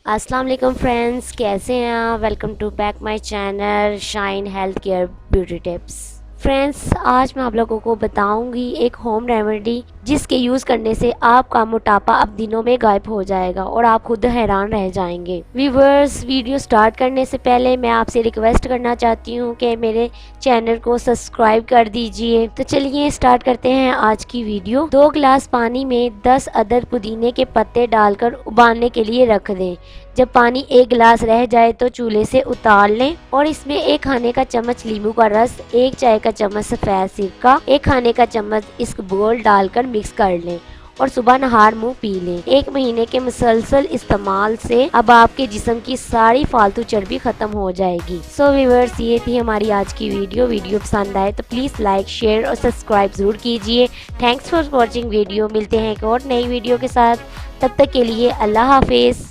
अस्सलाम वालेकुम फ्रेंड्स, कैसे हैं आप। Welcome to back my channel shine health care beauty tips. Friends, आज मैं आप लोगों को बताऊंगी एक होम रेमेडी जिसके यूज़ करने से आपका मोटापा अब दिनों में गायब हो जाएगा और आप खुद हैरान रह जाएंगे। व्यूअर्स, वीडियो स्टार्ट करने से पहले मैं आपसे रिक्वेस्ट करना चाहती हूँ कि मेरे चैनल को सब्सक्राइब कर दीजिए। तो चलिए स्टार्ट करते हैं आज की वीडियो। 2 गिलास पानी में 10 अदद पुदीने के पत्ते डालकर उबालने के लिए रख दें। जब पानी 1 गिलास रह जाए तो चूल्हे से उतार लें और इसमें 1 खाने का चम्मच नींबू का रस, 1 चाय का चम्मच सफेद सिरका, 1 खाने का चम्मच इसबगोल डालकर मिक्स कर लें और सुबह नहार मुंह पी लें। 1 महीने के मुसलसल इस्तेमाल से अब आपके जिस्म की सारी फालतू चर्बी खत्म हो जाएगी। सो व्यूअर्स, ये थी हमारी आज की वीडियो पसंद आए तो प्लीज लाइक, शेयर और सब्सक्राइब जरूर कीजिए। Thanks for watching video. मिलते हैं एक और नई वीडियो के साथ, तब तक के लिए अल्लाह हाफिज।